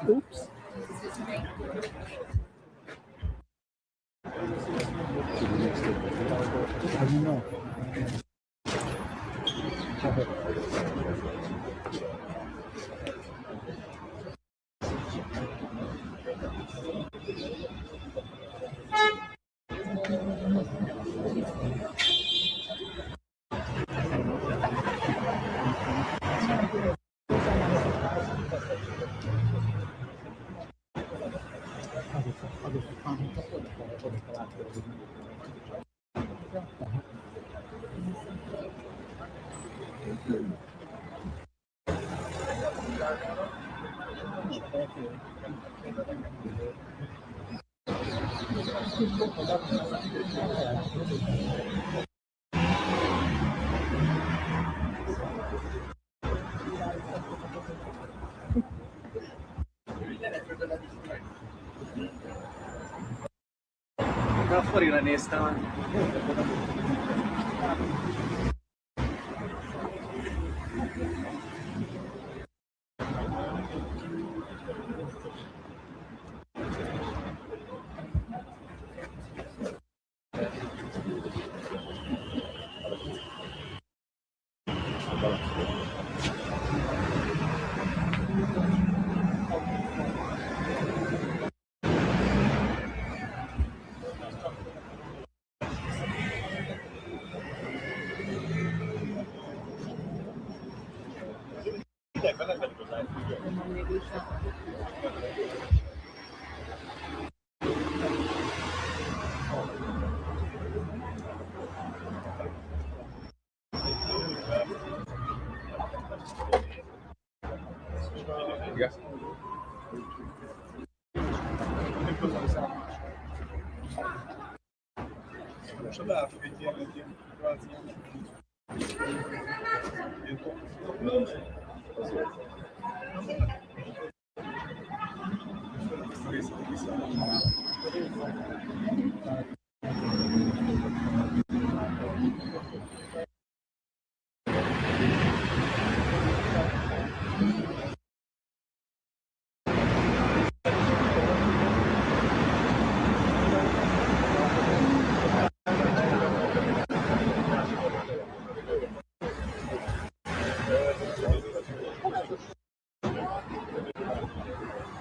Oops. I don't know. Da fuori la néztem.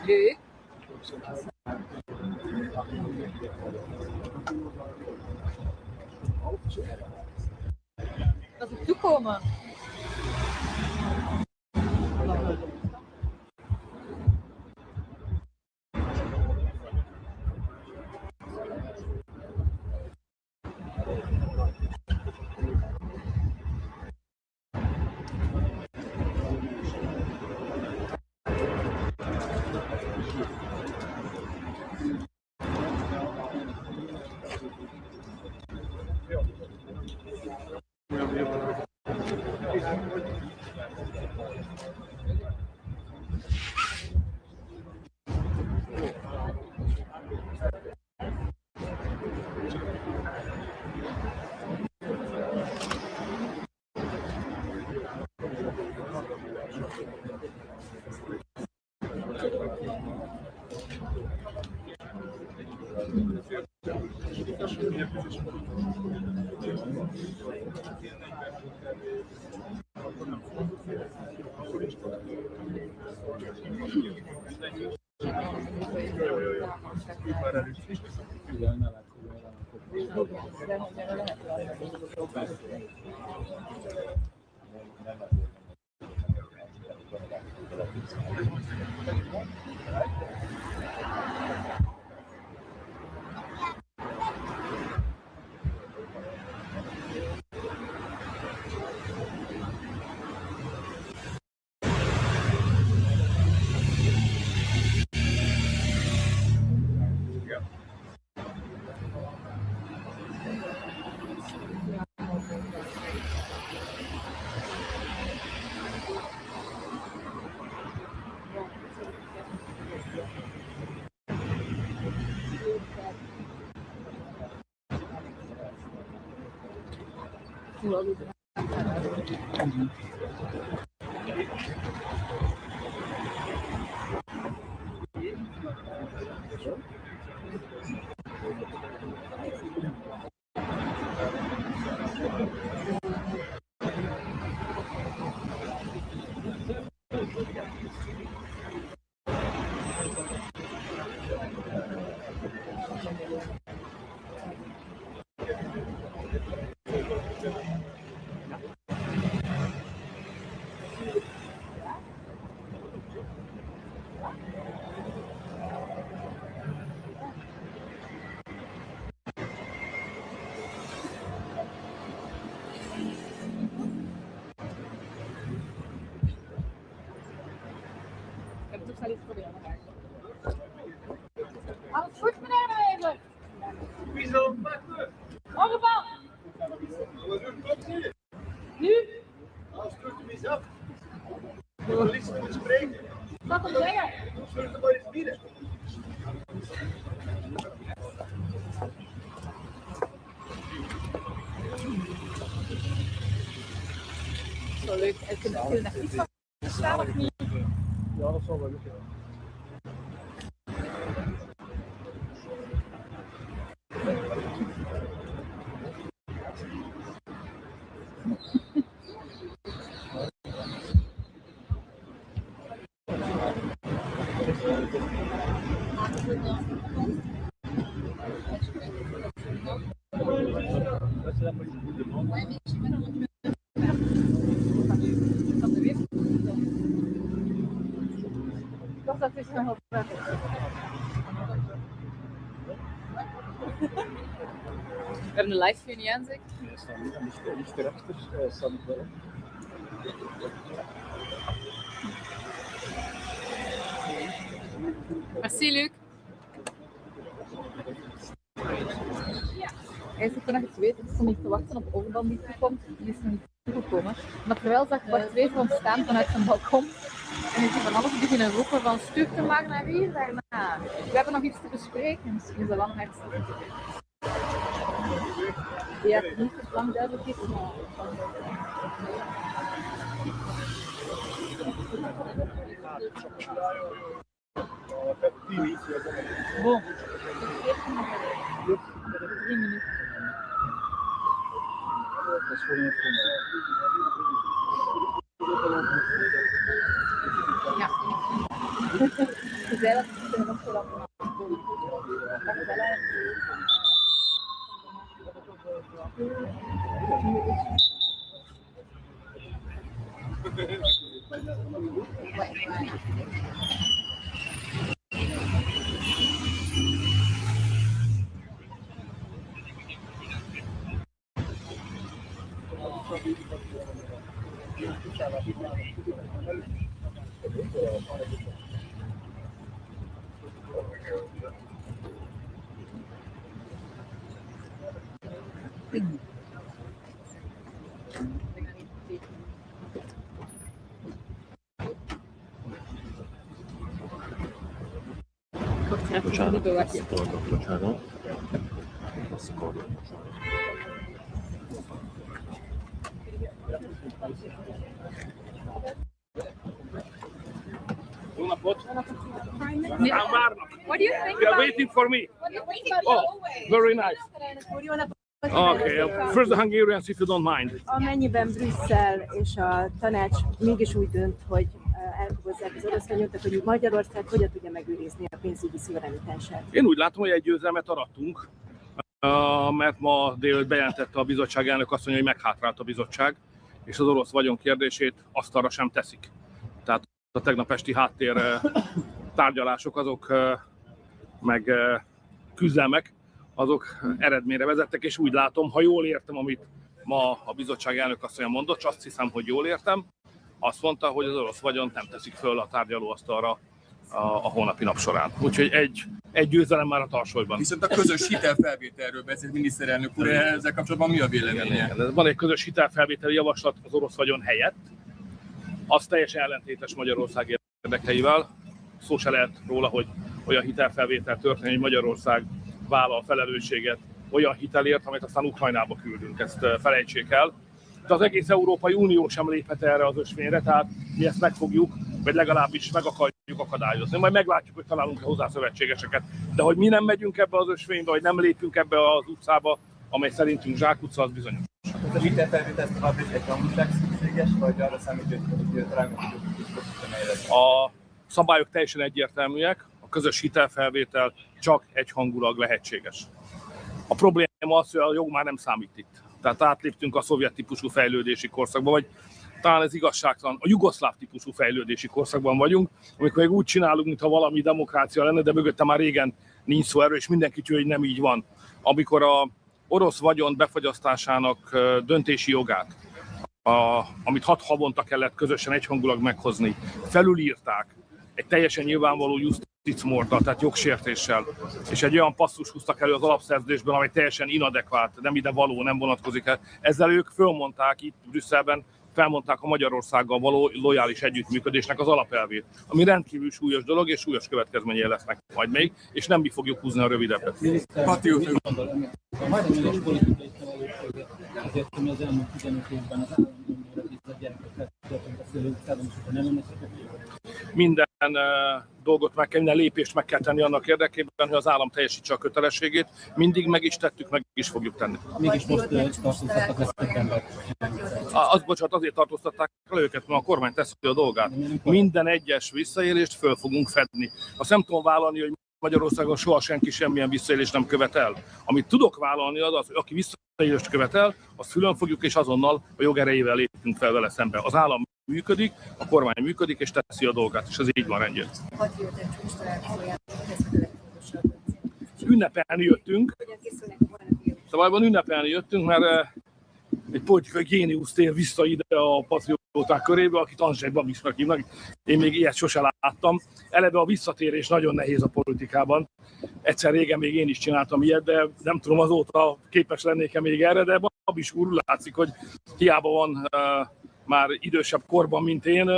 Lő. Dat is toekomen. zal iets proberen. Alles goed, meneer Neven? Wieso? Allemaal. Nu? Als het goed is af. We willen iets te bespreken. Wat een lekker. Zullen we maar eens bieden? Zo leuk. En kunnen we nog iets van staan of niet? Ja, dat zal wel lukken. Dat is nog wel. We hebben een live view niet aan, zeg. Nee, staan niet erachter, staan niet wel. Merci, Luc. Hij is nog iets weten, ik stond niet te wachten op Orban die toekomt. Die is nog niet toegekomen. Maar terwijl zag ik Bart Wever ontstaan vanuit zijn balkon. En is hij van alles beginnen roepen van stuur hem maar naar hier daarna. We hebben nog iets te bespreken, misschien is dat wel hartstikke. Ja, niet zo lang duidelijk is, maar... Bon. 3 minuten. Dat is voor een vriend. Ja. Je zei dat het nog zo lang What do you think? You are waiting for me. What do you think about Oh, very nice. What do you want to Okay, first the Hungarians, if you don't mind. Amennyiben Brüsszel és a tanács mégis úgy dönt, hogy elfogozzák az orosz anyót, hogy Magyarország hogyan tudja megőrizni a pénzügyi szuverenitását? Én úgy látom, hogy egy győzelmet arattunk, mert ma délután bejelentette a bizottság elnök asszony, hogy meghátrált a bizottság, és az orosz vagyon kérdését asztalra sem teszik. Tehát a tegnap esti háttér tárgyalások azok meg küzdelmek, azok eredményre vezettek, és úgy látom, ha jól értem, amit ma a bizottság elnök asszony mondott, és azt hiszem, hogy jól értem, azt mondta, hogy az orosz vagyont nem teszik föl a tárgyalóasztalra a holnapi nap során. Úgyhogy egy győzelem már a tarsolyban. Viszont a közös hitelfelvételről beszélt miniszterelnök úr, ezzel kapcsolatban mi a véleménye? Van egy közös hitelfelvételi javaslat az orosz vagyon helyett, az teljesen ellentétes Magyarország érdekeivel. Szó se lehet róla, hogy olyan hitelfelvétel történik, hogy Magyarország vállal felelősséget olyan hitelért, amit aztán Ukrajnába küldünk, ezt felejtsék el. De az egész Európai Unió sem léphet erre az ösvényre, tehát mi ezt megfogjuk, vagy legalábbis meg akarjuk akadályozni. Majd meglátjuk, hogy találunk-e hozzá szövetségeseket. De hogy mi nem megyünk ebbe az ösvénybe, vagy nem lépünk ebbe az utcába, amely szerintünk zsákutca, az bizonyos. Ez a hitelfelvétel továbbra egy tanulság szükséges, vagy arra számít, hogy a szabályok teljesen egyértelműek, a közös hitelfelvétel csak egyhangulag lehetséges. A probléma az, hogy a jog már nem számít itt. Tehát átléptünk a szovjet típusú fejlődési korszakba, vagy talán ez igazságtalan, a jugoszláv típusú fejlődési korszakban vagyunk, amikor még úgy csinálunk, mintha valami demokrácia lenne, de mögötte már régen nincs szó erről, és mindenki tudja, hogy nem így van. Amikor a orosz vagyon befagyasztásának döntési jogát, amit 6 havonta kellett közösen egyhangulag meghozni, felülírták egy teljesen nyilvánvaló justicmorddal, tehát jogsértéssel. És egy olyan passzus húztak elő az alapszerződésben, amely teljesen inadekvát, nem ide való, nem vonatkozik el. Ezzel ők fölmondták itt Brüsszelben, felmondták a Magyarországgal való lojális együttműködésnek az alapelvét, ami rendkívül súlyos dolog, és súlyos következményei lesznek majd még, és nem mi fogjuk húzni a rövidebbet. Patriots. A hagyományos politikai felelősséget azért, ami az elmúlt 15 évben az államban a gyerekeket beszélünk, hogy nem önnek. Minden dolgot meg kell, minden lépést meg kell tenni annak érdekében, hogy az állam teljesítse a kötelességét. Mindig meg is tettük, meg is fogjuk tenni. Mégis most tartóztattak ezt a embert. Bocsánat, azért tartóztatták le őket, mert a kormány teszi a dolgát. Minden egyes visszaélést föl fogunk fedni. Azt nem tudom vállalni, hogy Magyarországon soha senki semmilyen visszaélést nem követel. Amit tudok vállalni az, hogy aki visszaélést követel, azt külön fogjuk, és azonnal a jogerejével lépünk fel vele szembe. Az állam működik, a kormány működik, és teszi a dolgát, és ez így van rendjén. Ünnepelni jöttünk. Szóval ünnepelni jöttünk, mert egy politikai géniusz tér vissza ide a patrióták körébe, akit Andrzej Babisnak hívnak. Én még ilyet sose láttam. Eleve a visszatérés nagyon nehéz a politikában. Egyszer régen még én is csináltam ilyet, de nem tudom azóta képes lennék-e még erre, de Babis úr látszik, hogy hiába van már idősebb korban, mint én,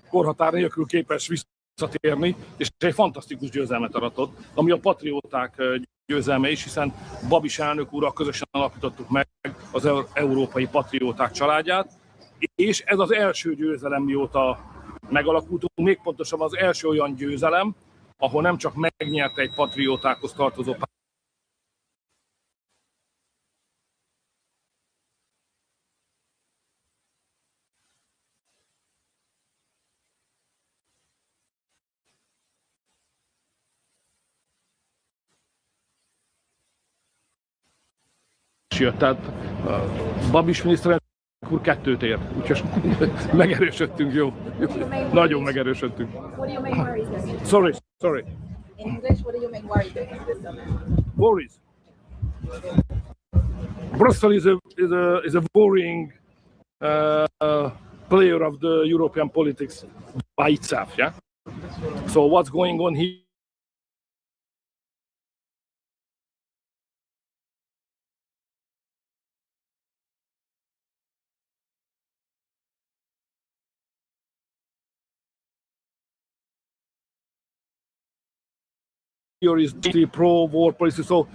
korhatár nélkül képes visszatérni, és egy fantasztikus győzelmet aratott, ami a patrióták győzelme is, hiszen Babis elnök úrral közösen alapítottuk meg az európai patrióták családját, és ez az első győzelem, mióta megalakultunk, még pontosabban az első olyan győzelem, ahol nem csak megnyerte egy patriótákhoz tartozó jött, tehát Babis miniszterelnök úr 2-t ért, úgyhogy megerősödtünk, jó. Nagyon megerősödtünk. Sorry. In English, what are your main worries during this summer? Worries. Brussels is a worrying player of the European politics by itself, yeah? So what's going on here? Is pro-war policy. So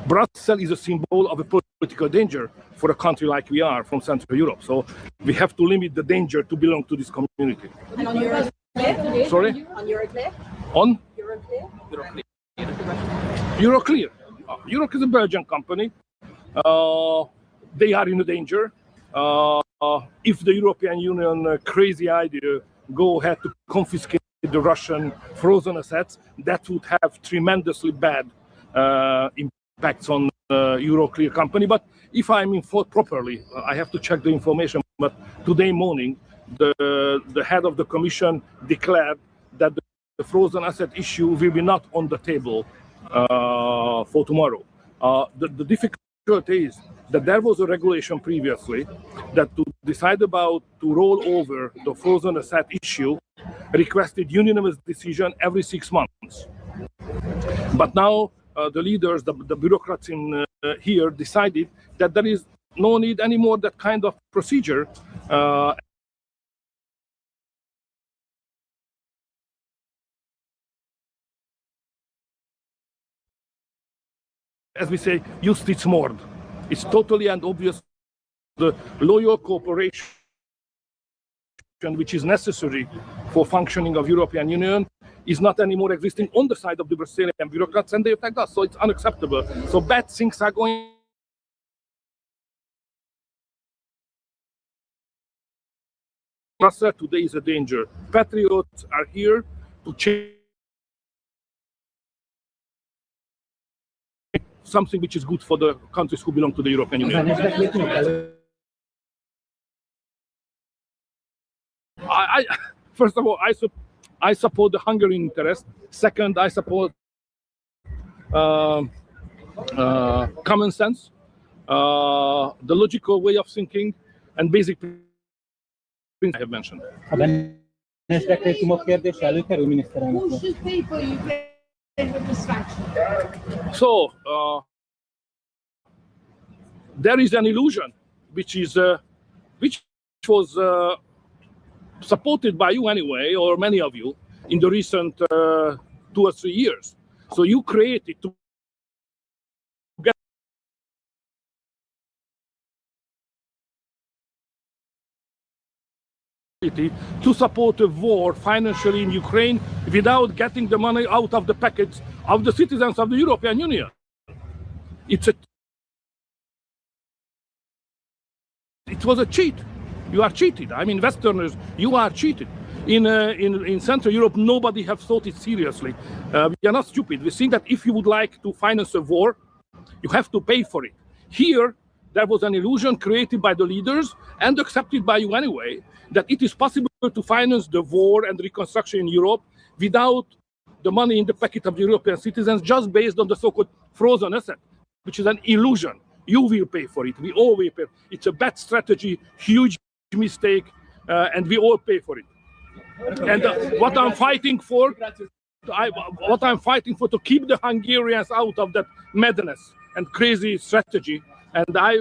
Brussels is a symbol of a political danger for a country like we are from Central Europe. So we have to limit the danger to belong to this community. And on Euroclear? Sorry? On Euroclear? On? Euroclear? Euroclear. Euroclear is a Belgian company. They are in a danger. If the European Union crazy idea go ahead to confiscate the Russian frozen assets, that would have tremendously bad impacts on Euroclear company. But if I'm informed properly, I have to check the information, but today morning, the head of the commission declared that the frozen asset issue will be not on the table for tomorrow. The difficulty is that there was a regulation previously that to decide about to roll over the frozen asset issue requested unanimous decision every 6 months. But now the leaders, the bureaucrats in here decided that there is no need anymore that kind of procedure. As we say, justitsmord. It's totally and obvious the loyal cooperation which is necessary for functioning of European Union is not anymore existing on the side of the Brazilian bureaucrats, and they attack us, so it's unacceptable. So bad things are going. Russia today is a danger. Patriots are here to change something which is good for the countries who belong to the European Union. First of all, I support the Hungarian interest. Second, I support common sense, the logical way of thinking, and basic principles I have mentioned. dekrétumok kérdése előkerül, miniszterelnök úr? So, there is an illusion, which was supported by you anyway, or many of you, in the recent 2 or 3 years. So you created to get to support a war financially in Ukraine without getting the money out of the pockets of the citizens of the European Union. It was a cheat. You are cheated. I mean, Westerners, you are cheated. In Central Europe, nobody has thought it seriously. We are not stupid. We think that if you would like to finance a war, you have to pay for it. Here, there was an illusion created by the leaders and accepted by you anyway, that it is possible to finance the war and reconstruction in Europe without the money in the pocket of the European citizens, just based on the so-called frozen asset, which is an illusion. You will pay for it. We all will pay. It's a bad strategy, huge mistake, and we all pay for it. And what I'm fighting for, to keep the Hungarians out of that madness and crazy strategy. And I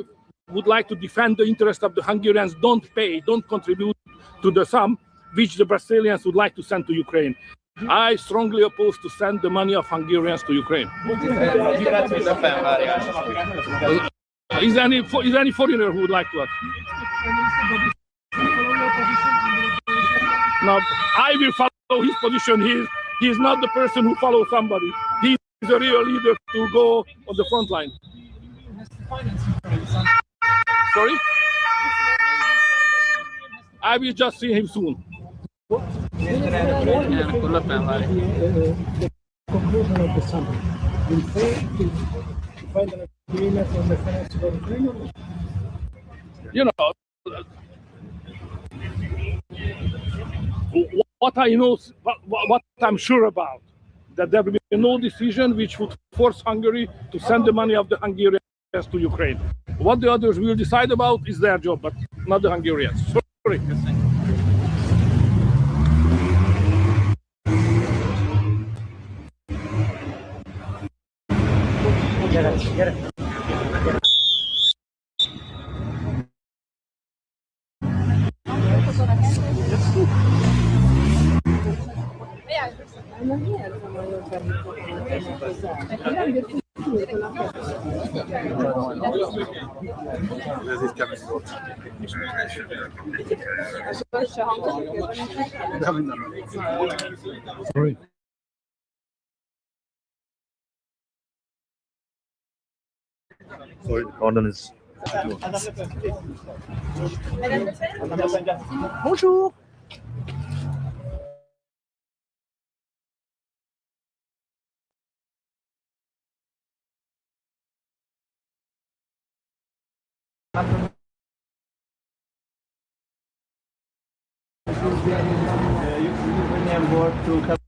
would like to defend the interest of the Hungarians. Don't pay, don't contribute to the sum which the Brazilians would like to send to Ukraine. I strongly oppose to send the money of Hungarians to Ukraine. Is any foreigner who would like to ask? Now, I will follow his position. He is not the person who follows somebody. He is a real leader to go on the front line. Sorry? I will just see him soon. Conclusion of the summit. We failed to find an agreement on the financial agreement. You know, what I know, what I'm sure about, that there will be no decision which would force Hungary to send the money of the Hungarians to Ukraine. What the others will decide about is their job, but not the Hungarians. Sorry. Get it. Sorry. Sorry, the Gordon is. Bonjour. Ukrainian war to cover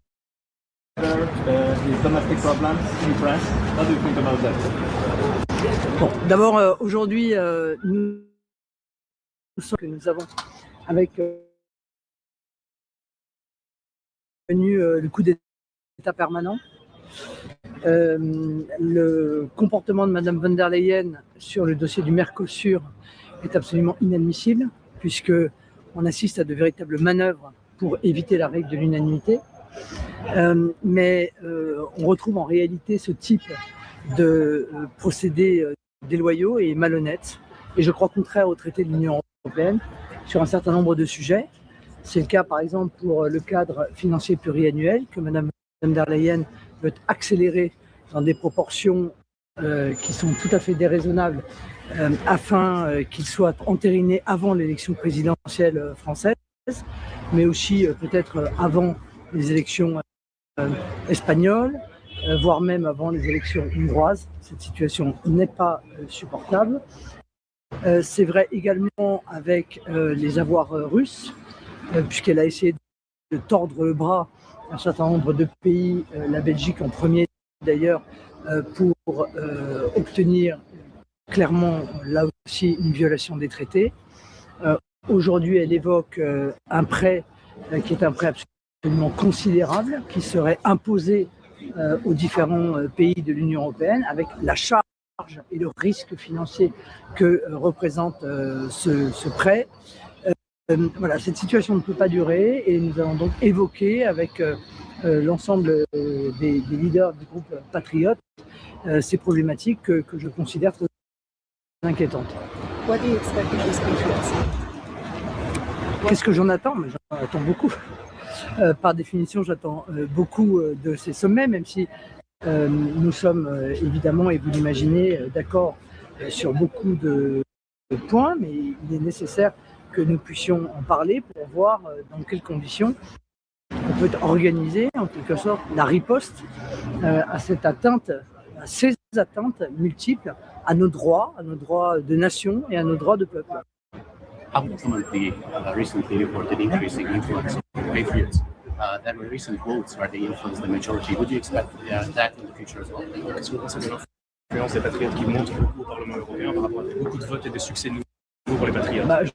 his domestic problems in France. What do you think about that? Bon, d'abord, aujourd'hui, nous avons avec le coup d'État permanent, le comportement de Madame von der Leyen sur le dossier du Mercosur est absolument inadmissible, puisque on assiste à de véritables manœuvres pour éviter la règle de l'unanimité. Mais on retrouve en réalité ce type de procédés déloyaux et malhonnêtes, et je crois contraire au traité de l'Union européenne sur un certain nombre de sujets. C'est le cas par exemple pour le cadre financier pluriannuel que Madame von der Leyen veut accélérer dans des proportions qui sont tout à fait déraisonnables afin qu'il soit entériné avant l'élection présidentielle française, mais aussi peut-être avant les élections espagnoles, voire même avant les élections hongroises. Cette situation n'est pas supportable. C'est vrai également avec les avoirs russes, puisqu'elle a essayé de tordre le bras à un certain nombre de pays, la Belgique en premier d'ailleurs, pour obtenir clairement là aussi une violation des traités. Aujourd'hui, elle évoque un prêt qui est un prêt absolument considérable, qui serait imposé aux différents pays de l'Union européenne, avec la charge et le risque financier que représente ce prêt. Voilà, cette situation ne peut pas durer et nous allons donc évoquer avec l'ensemble des leaders du groupe Patriots ces problématiques que je considère très inquiétantes. What do you expect of these Patriots? Qu'est-ce que j'en attends? Mais j'en attends beaucoup. Par définition, j'attends beaucoup de ces sommets, même si nous sommes évidemment, et vous l'imaginez, d'accord sur beaucoup de points, mais il est nécessaire que nous puissions en parler pour voir dans quelles conditions on peut organiser en quelque sorte la riposte à cette atteinte, à ces atteintes multiples à nos droits de nation et à nos droits de peuple. How would some of the recently reported increasing influence of Patriots that were recent votes where they influenced the majority? Would you expect that in the future as well? Est-ce que vous pensez que l'influence des Patriotes qui monte beaucoup au Parlement européen par rapport à beaucoup de votes et des succès nouveaux pour les Patriotes?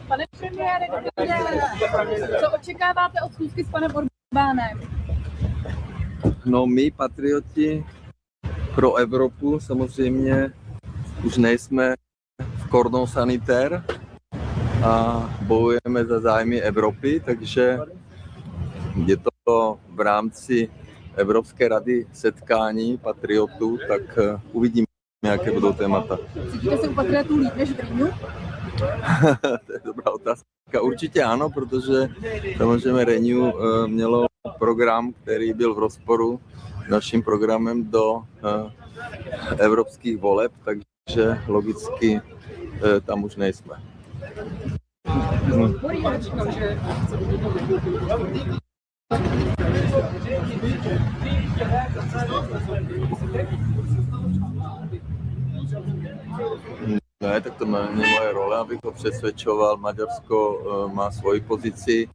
Pane premiére, co očekáváte od schůzky s panem Orbánem? No my, patrioti pro Evropu, samozřejmě už nejsme v cordon sanitaire a bojujeme za zájmy Evropy, takže je to v rámci Evropské rady setkání patriotů, tak uvidíme, jaké budou témata. Cítíte se u patriotů líp než v Rýnu? To je dobrá otázka. Určitě ano, protože samozřejmě Renew mělo program, který byl v rozporu s naším programem do evropských voleb, takže logicky tam už nejsme. Ne, tak to není moje role, abych ho přesvědčoval. Maďarsko má svoji pozici,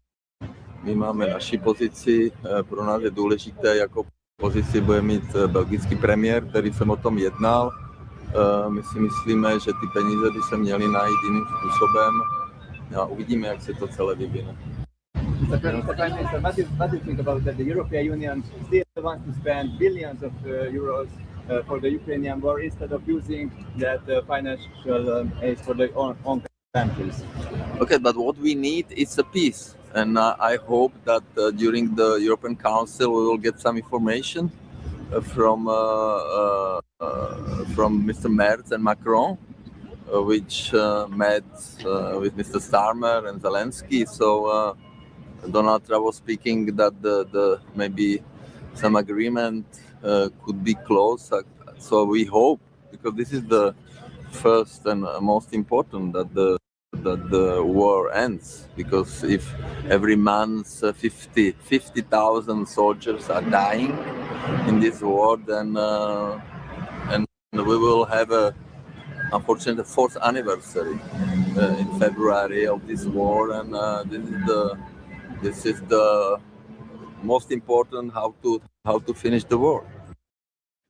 my máme naši pozici. Pro nás je důležité, jako pozici bude mít belgický premiér, který jsem o tom jednal. My si myslíme, že ty peníze by se měly najít jiným způsobem a uvidíme, jak se to celé vyvine. Mr. Prime Minister, what do you think about that? The European Union still wants to spend billions of euros for the Ukrainian war instead of using that financial aid for their own countries. Okay, but what we need is a peace, and I hope that during the European Council we will get some information from Mr. Merz and Macron, which met with Mr. Starmer and Zelensky. So Donald Trump was speaking that the maybe some agreement could be close. So we hope, because this is the first and most important, that the war ends. Because if every month 50,000 soldiers are dying in this war, then and we will have unfortunately the 4th anniversary in February of this war, and this is the most important, how to finish the war.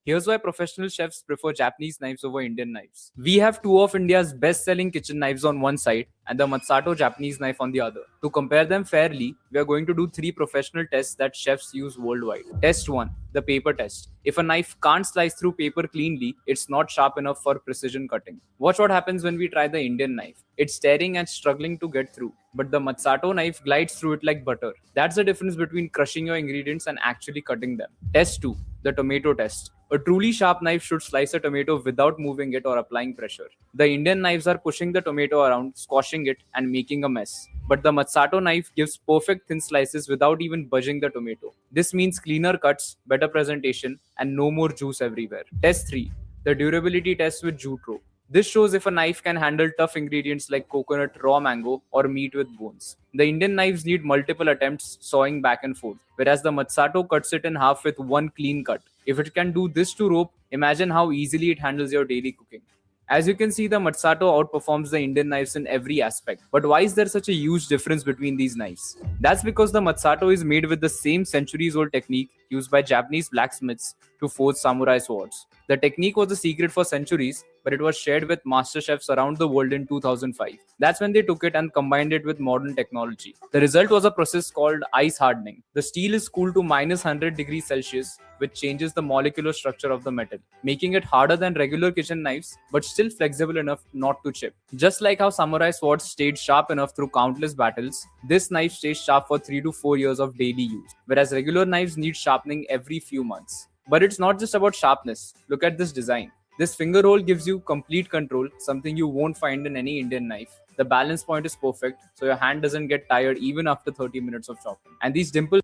Here's why professional chefs prefer Japanese knives over Indian knives. We have two of India's best-selling kitchen knives on one side and the Matsuto Japanese knife on the other. To compare them fairly, we are going to do 3 professional tests that chefs use worldwide. Test 1, the paper test. If a knife can't slice through paper cleanly, it's not sharp enough for precision cutting. Watch what happens when we try the Indian knife. It's tearing and struggling to get through, but the Matsuto knife glides through it like butter. That's the difference between crushing your ingredients and actually cutting them. Test 2, the tomato test. A truly sharp knife should slice a tomato without moving it or applying pressure. The Indian knives are pushing the tomato around, squashing it, and making a mess. But the Matsuto knife gives perfect thin slices without even budging the tomato. This means cleaner cuts, better presentation, and no more juice everywhere. Test 3, the durability test with Jutro. This shows if a knife can handle tough ingredients like coconut, raw mango, or meat with bones. The Indian knives need multiple attempts sawing back and forth, whereas the Matsuto cuts it in half with one clean cut. If it can do this to rope, imagine how easily it handles your daily cooking. As you can see, the Matsuto outperforms the Indian knives in every aspect. But why is there such a huge difference between these knives? That's because the Matsuto is made with the same centuries-old technique used by Japanese blacksmiths to forge samurai swords. The technique was a secret for centuries, but it was shared with master chefs around the world in 2005. That's when they took it and combined it with modern technology. The result was a process called ice hardening. The steel is cooled to minus 100 degrees Celsius, which changes the molecular structure of the metal, making it harder than regular kitchen knives, but still flexible enough not to chip. Just like how samurai swords stayed sharp enough through countless battles, this knife stays sharp for 3 to 4 years of daily use, whereas regular knives need sharpening every few months. But it's not just about sharpness. Look at this design. This finger hole gives you complete control, something you won't find in any Indian knife. The balance point is perfect, so your hand doesn't get tired even after 30 minutes of chopping. And these dimples...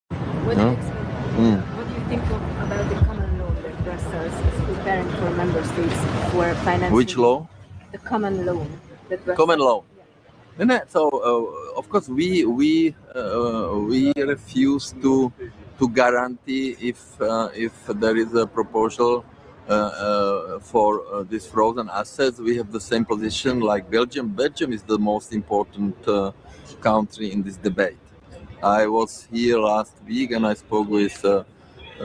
What do you think about the common law that Brussels is preparing for member states for financing? Which law? The common law. Common law. Yeah. So of course we refuse to guarantee if there is a proposal for these frozen assets. We have the same position like Belgium. Belgium is the most important country in this debate. I was here last week and I spoke with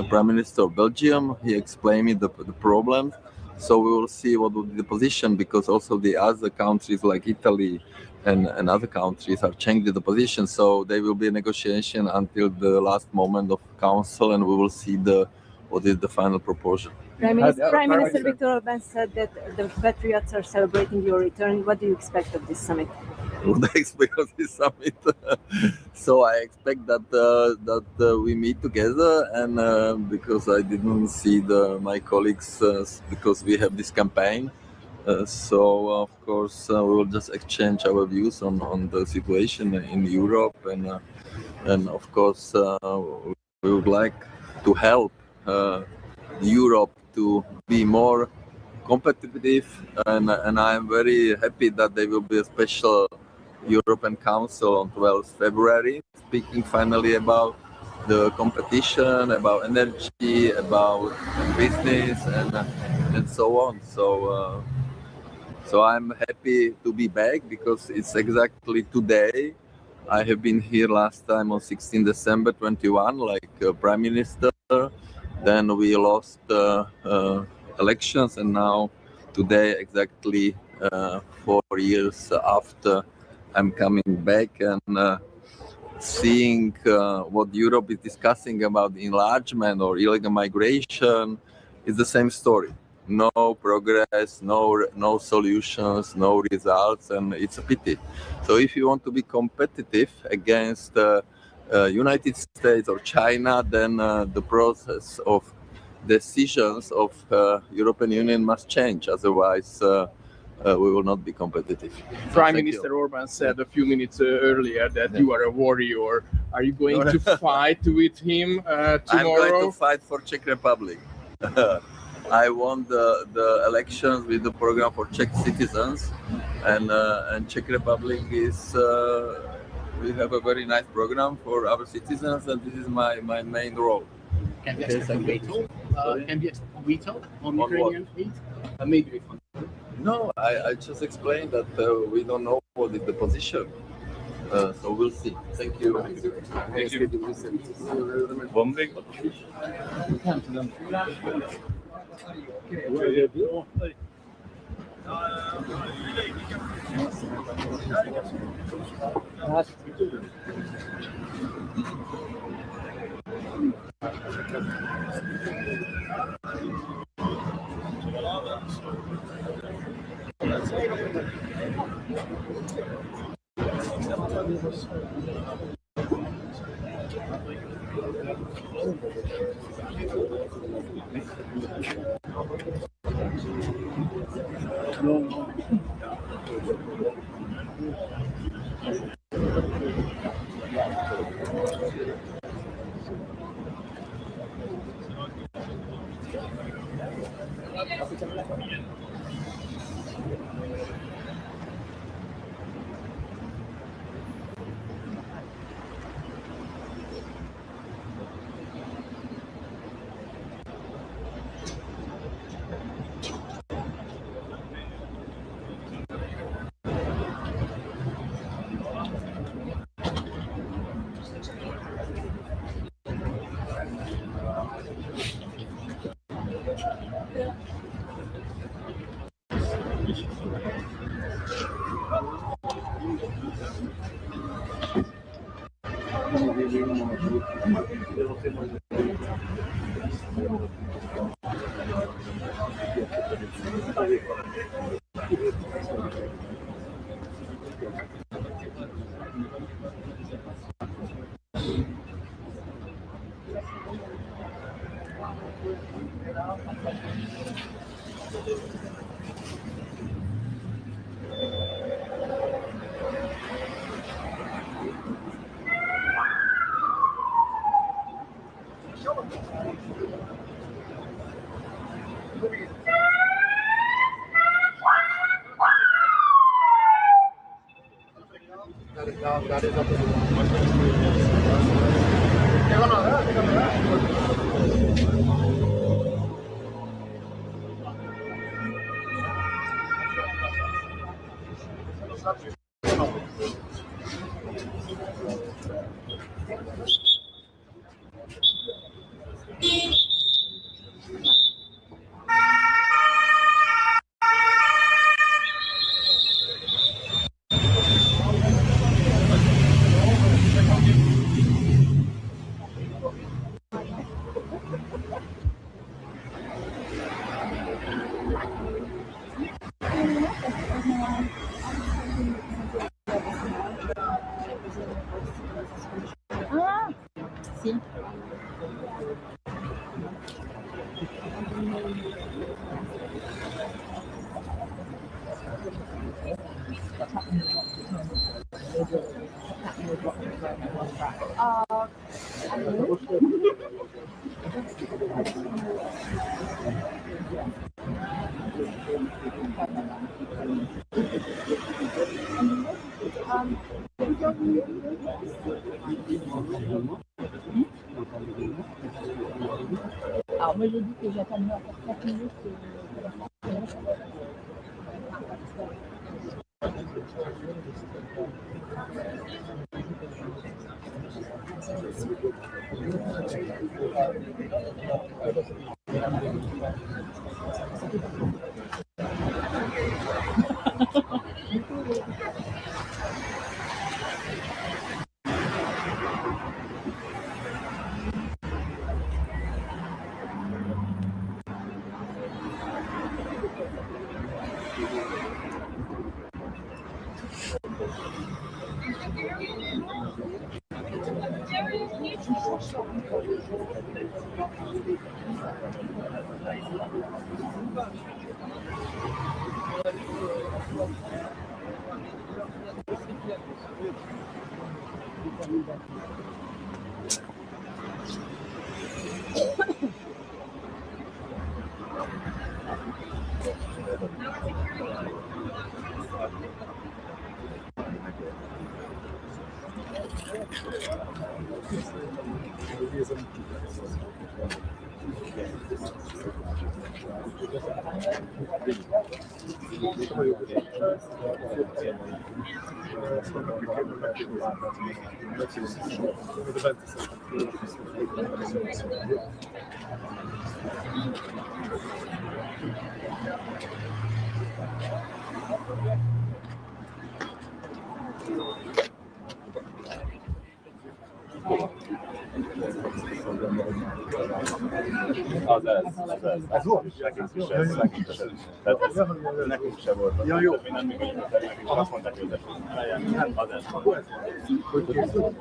Prime Minister of Belgium. He explained me the problems. So we will see what will be the position, because also the other countries like Italy and other countries are changing the position. So there will be a negotiation until the last moment of council, and we will see what is the final proposal. Prime Minister Viktor Orban said that the Patriots are celebrating your return. What do you expect of this summit? What I expect of this summit? So I expect that we meet together, and because I didn't see my colleagues because we have this campaign. So of course we will just exchange our views on the situation in Europe, and of course we would like to help Europe to be more competitive, and I am very happy that there will be a special European Council on 12th February, speaking finally about the competition, about energy, about business, and so on. So I'm happy to be back, because it's exactly today. I have been here last time on 16 December 21, like Prime Minister. Then we lost elections, and now today, exactly 4 years after, I'm coming back and seeing what Europe is discussing about enlargement or illegal migration. Is the same story. No progress, no solutions, no results, and it's a pity. So if you want to be competitive against United States or China, then the process of decisions of European Union must change. Otherwise, we will not be competitive. Prime Minister Orban said a few minutes earlier that you are a warrior. Are you going to fight with him tomorrow? I'm going to fight for Czech Republic. I won the elections with the program for Czech citizens, and Czech Republic is. We have a very nice program for our citizens, and this is my main role. Can we expect a veto? Can we expect a veto on Ukrainian aid? Maybe. No, I just explained that we don't know what is the position. So we'll see. Thank you. Thank you. Sì. Alors moi j'ai dit que j'attendais encore 4 minutes. Nekünk se volt. Ja, jó. Mi nem azt mondták, hogy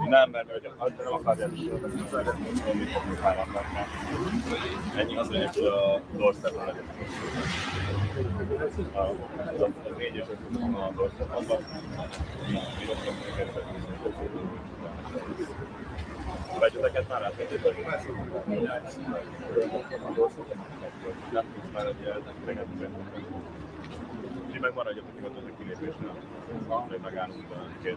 nem, mert nem akarják ennyi az lényeg, hogy a doorstep-on legyen. A 4 és 5 a doorstep-on. Vegyeteket már átvették, hogy nem tudsz már egy eltegetni. Mi meg maradjatok nyugodtan a kilépésnél, hogy megállunk a 2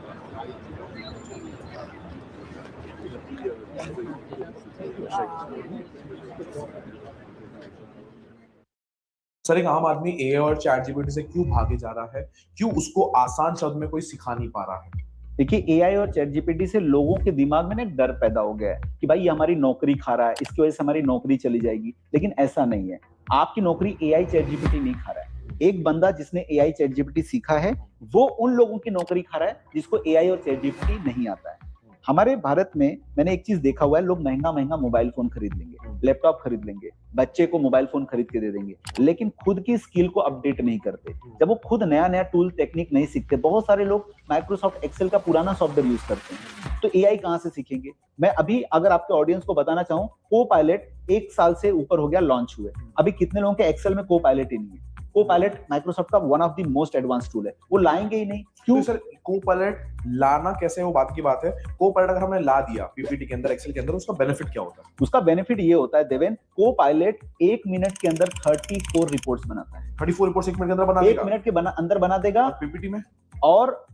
sir एक आम आदमी ए और chat GPT से क्यों भागे जा रहा है, क्यों उसको आसान शब्द में कोई सिखा नहीं पा रहा है? देखिए एआई और चैट जीपीटी से लोगों के दिमाग में ना एक डर पैदा हो गया है कि भाई ये हमारी नौकरी खा रहा है, इसकी वजह से हमारी नौकरी चली जाएगी। लेकिन ऐसा नहीं है, आपकी नौकरी एआई चैट जीपीटी नहीं खा रहा है। एक बंदा जिसने एआई चैट जीपीटी सीखा है वो उन लोगों की नौकरी खा रहा है जिसको एआई और चैट जीपीटी नहीं आता है। हमारे भारत में मैंने एक चीज देखा हुआ है, लोग महंगा महंगा मोबाइल फोन खरीद लेंगे, लैपटॉप खरीद लेंगे, बच्चे को मोबाइल फोन खरीद के दे देंगे, लेकिन खुद की स्किल को अपडेट नहीं करते। जब वो खुद नया नया टूल टेक्निक नहीं सीखते, बहुत सारे लोग माइक्रोसॉफ्ट एक्सेल का पुराना सॉफ्टवेयर यूज करते हैं, तो एआई कहां से सीखेंगे? मैं अभी अगर आपके ऑडियंस को बताना चाहूँ, को पायलट 1 साल से ऊपर हो गया लॉन्च हुए, अभी कितने लोगों के एक्सेल में को पायलट ही नहीं है। को पायलट माइक्रोसॉफ्ट का one of the most advance tool है, वो लाएंगे ही नहीं। क्यों सर? को पायलट लाना कैसे, वो बात की बात है। को पायलट अगर हमने ला दिया पीपीटी के अंदर, एक्सेल के अंदर, उसका बेनिफिट क्या होता है? उसका बेनिफिट ये होता है देवेन, को पायलट 1 मिनट के अंदर 34 रिपोर्ट्स बनाता है। 34 रिपोर्ट्स 1 मिनट के अंदर बना देगा? 1 मिनट के अंदर बना देगा। पीपीटी में और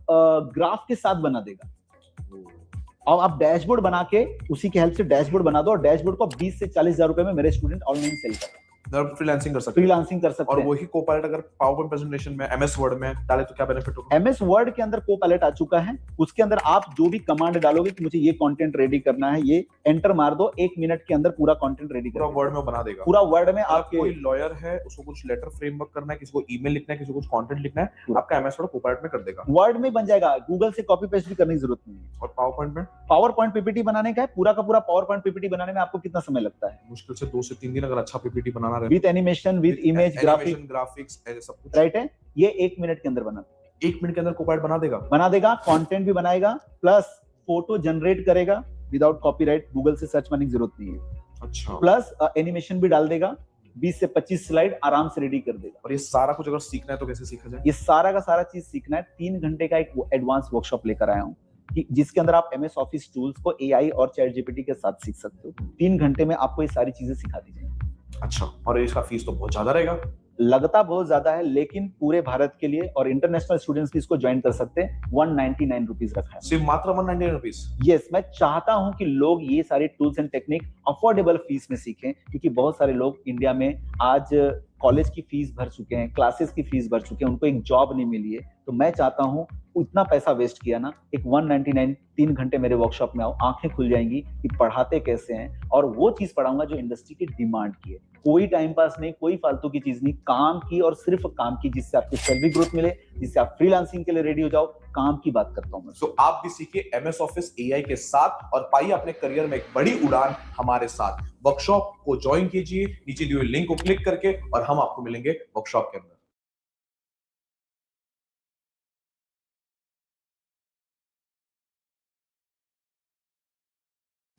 ग्राफ के साथ बना देगा। और आप डैशबोर्ड बना के उसी के हेल्प से डैशबोर्ड बना दो, और डैशबोर्ड को 20 से 40 हजार रुपए में मेरे स्टूडेंट ऑनलाइन सेल कर फ्रीलांसिंग कर सकते हैं। फ्रीलांसिंग कर सकते और हैं। वही को पायलट अगर पावरपॉइंट प्रेजेंटेशन में, एमएस वर्ड में डाले तो क्या बेनिफिट होगा? एमएस वर्ड के अंदर को पायलट आ चुका है, उसके अंदर आप जो भी कमांड डालोगे कि मुझे ये कंटेंट रेडी करना है, ये एंटर मार दो, 1 मिनट के अंदर पूरा कंटेंट रेडी पूरा वर्ड में बना देगा। पूरा वर्ड में। आप कोई लॉयर है, उसको कुछ लेटर फ्रेमवर्क करना है, किसी को ईमेल लिखना है, किसी को कुछ कंटेंट लिखना है, आपका एमएस वर्ड को पायलट में कर देगा। वर्ड में बन जाएगा, गूगल से कॉपी पेस्ट भी करने की जरूरत नहीं है। और पावरपॉइंट में? पावरपॉइंट पीपीटी बनाने का है, पूरा का पूरा पावरपॉइंट पीपीटी बनाने में आपको कितना समय लगता है? मुश्किल से 2 से 3 दिन, अगर अच्छा पीपीटी बनाना रहे, with animation, with image, graphics सब कुछ, राइट है। ये 1 मिनट के अंदर बना, 1 मिनट के अंदर को पायलट बना देगा। कंटेंट भी बनाएगा, प्लस फोटो जनरेट करेगा विदाउट कॉपीराइट, गूगल से सर्च करने की जरूरत नहीं है। अच्छा। प्लस एनिमेशन भी डाल देगा, 20 से 25 स्लाइड आराम से रेडी कर देगा। और ये सारा कुछ अगर सीखना है तो कैसे सीखा जाए? ये सारा का सारा चीज सीखना है, 3 घंटे का एक एडवांस वर्कशॉप लेकर आया हूँ, जिसके अंदर आप एमएस ऑफिस टूल्स को एआई और चैट जीपीटी के साथ सीख सकते हो। 3 घंटे में आपको ये सारी चीजें सिखा दी जाएंगी। अच्छा। और इसका फीस तो बहुत ज्यादा रहेगा? लगता बहुत ज्यादा है, लेकिन पूरे भारत के लिए और इंटरनेशनल स्टूडेंट्स भी इसको ज्वाइन कर सकते हैं। 199 रुपीज रखा है। सिर्फ मात्र 199 रुपीज? यस, मैं चाहता हूं कि लोग ये सारे tools and technique affordable fees में सीखें, क्योंकि बहुत सारे लोग इंडिया में आज कॉलेज की फीस भर चुके हैं, क्लासेस की फीस भर चुके हैं, उनको एक जॉब नहीं मिली है। तो मैं चाहता हूं उतना पैसा वेस्ट किया ना, एक 199 3 घंटे मेरे वर्कशॉप में आओ, आंखें खुल जाएंगी कि पढ़ाते कैसे हैं, और वो चीज पढ़ाऊंगा जो इंडस्ट्री की डिमांड की है। कोई टाइम पास नहीं, कोई फालतू की चीज नहीं, काम की और सिर्फ काम की, जिससे आपकी सैलरी ग्रोथ मिले, जिससे आप फ्रीलांसिंग के लिए रेडी हो जाओ। काम की बात करता हूं मैं। तो आप भी सीखिए एमएस ऑफिस एआई के साथ और पाइए अपने करियर में एक बड़ी उड़ान हमारे साथ। वर्कशॉप को ज्वाइन कीजिए नीचे दिए हुए लिंक को क्लिक करके, और हम आपको मिलेंगे वर्कशॉप के अंदर।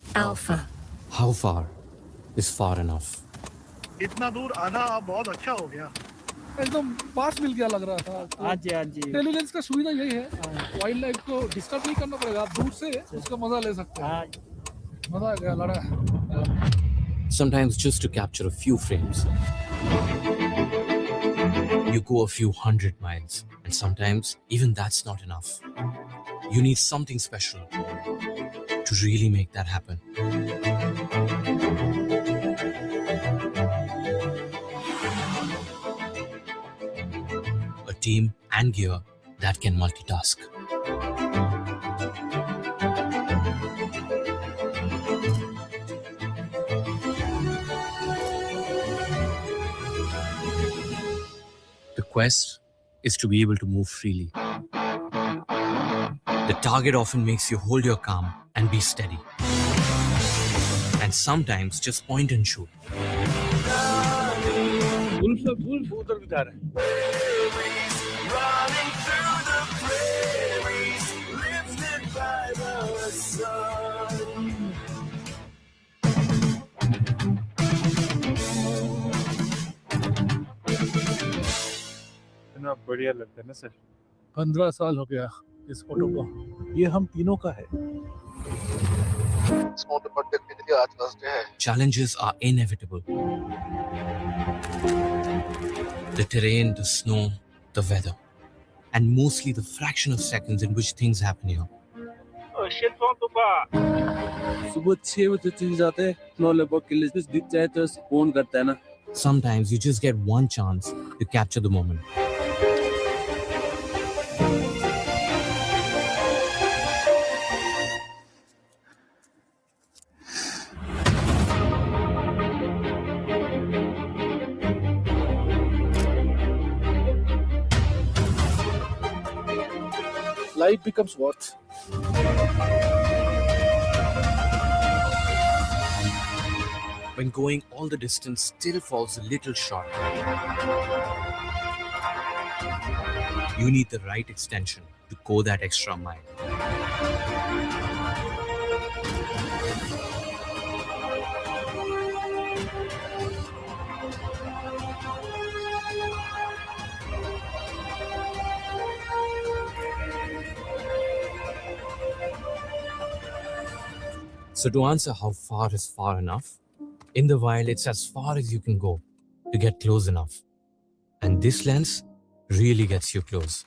Alpha. How far is far enough? इतना दूर आना बहुत अच्छा हो गया, एकदम पास मिल गया लग रहा था। हाँ जी, हाँ जी। टेलीलेंस का सुविधा यही है, वाइल्ड लाइफ को डिस्टर्ब नहीं करना पड़ेगा, आप दूर से उसका मजा ले सकते हैं। मजा आ गया, लड़ा। Sometimes just to capture a few frames, you go a few 100 miles, and sometimes even that's not enough. You need something special to really make that happen. A team and gear that can multitask. The quest is to be able to move freely. The target often makes you hold your calm and be steady. And sometimes just point and shoot. Wolf उधर भी जा रहे हैं। इतना बढ़िया लगता है ना सर। 15 साल हो गया इस फोटो को। ये हम तीनों का है। Challenges are inevitable. The terrain, the snow, the weather, and mostly the fraction of seconds in which things happen here. सुबह 6 बजे चले जाते हैं, 9 लगभग किले से दिख जाए तो फोन करता है ना। Sometimes you just get one chance to capture the moment. Life becomes worth. When going all the distance still falls a little short. You need the right extension to go that extra mile. So to answer how far is far enough, in the wild it's as far as you can go to get close enough. And this lens really gets you close.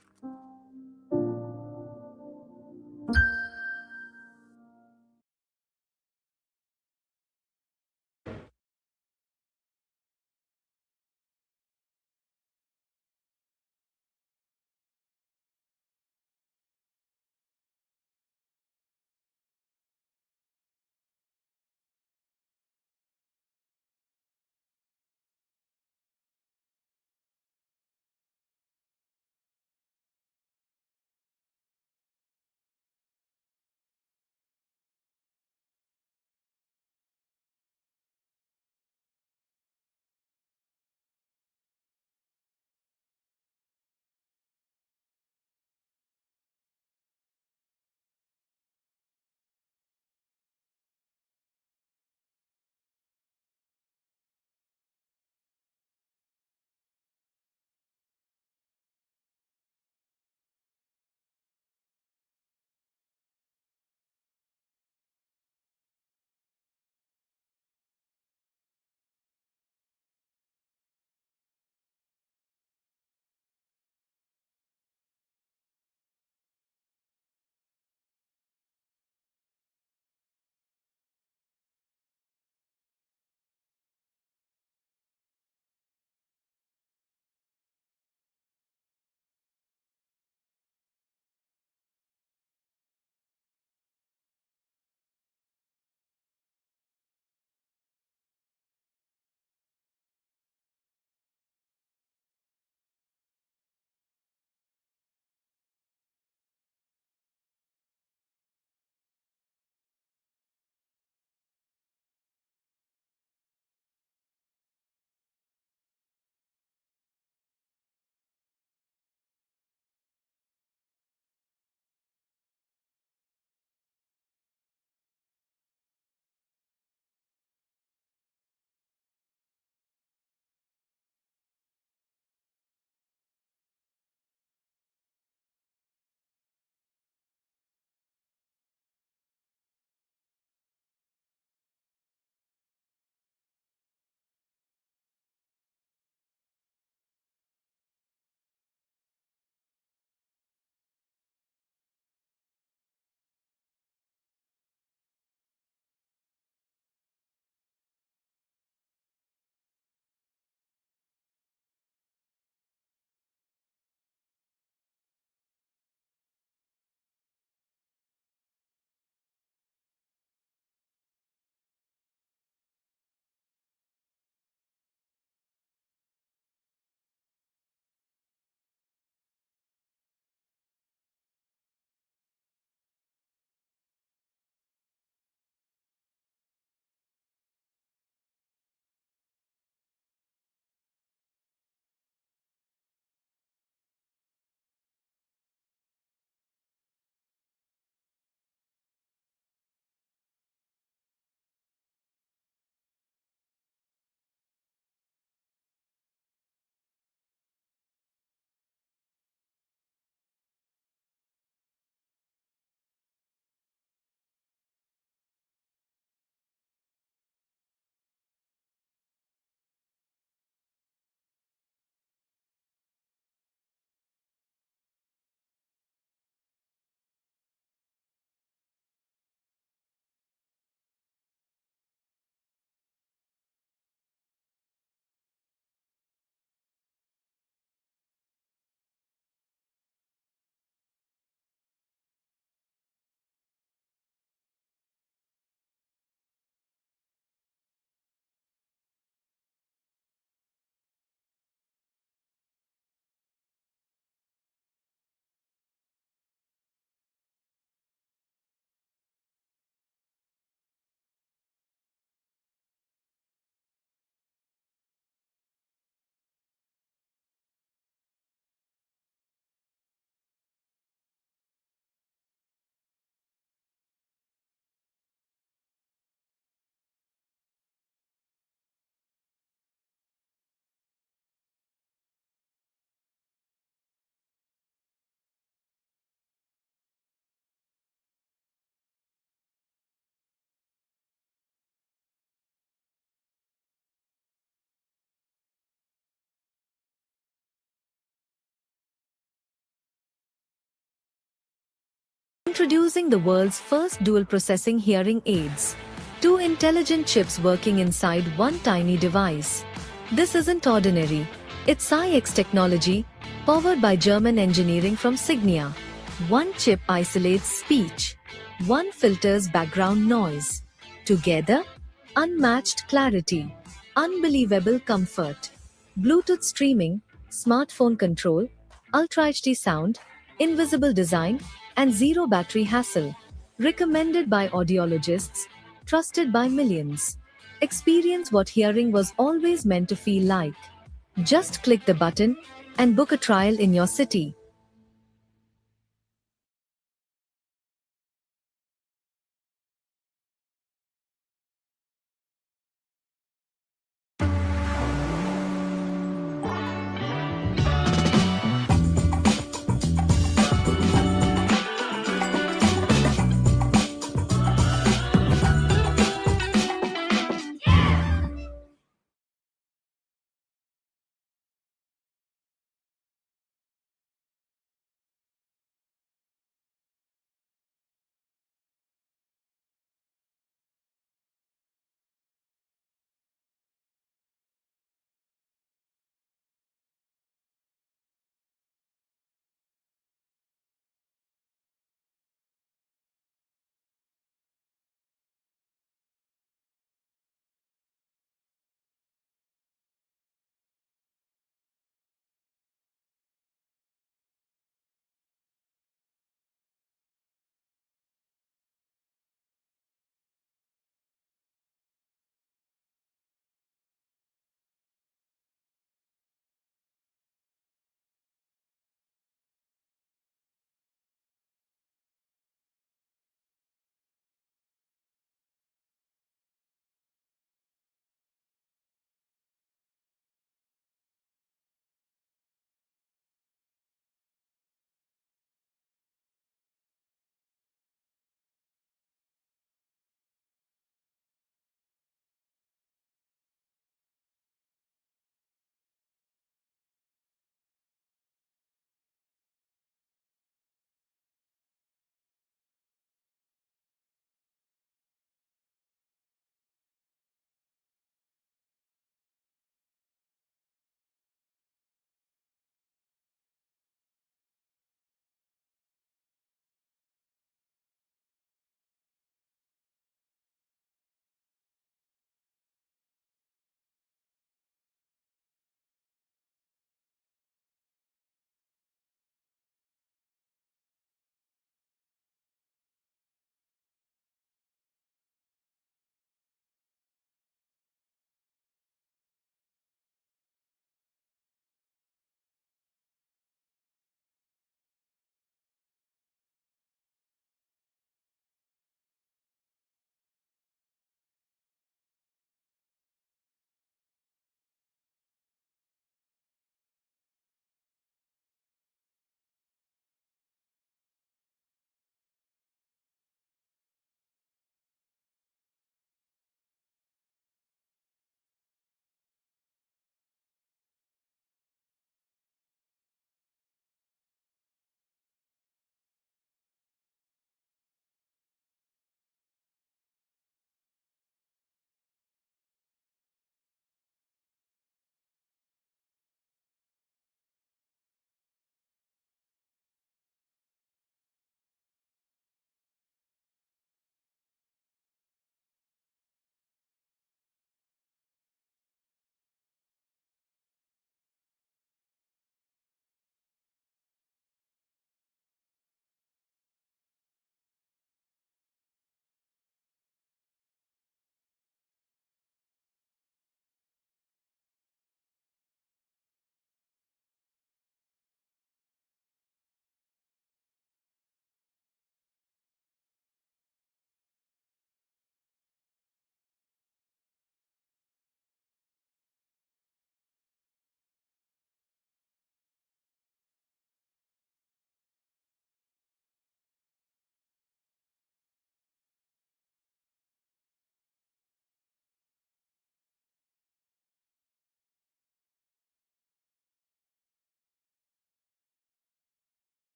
Introducing the world's first dual processing hearing aids. 2 intelligent chips working inside one tiny device. This isn't ordinary. It's iX technology, powered by German engineering from Signia. One chip isolates speech. One filters background noise. Together, unmatched clarity, unbelievable comfort, Bluetooth streaming, smartphone control, Ultra HD sound, invisible design, and zero battery hassle. Recommended by audiologists, trusted by millions. Experience what hearing was always meant to feel like. Just click the button and book a trial in your city.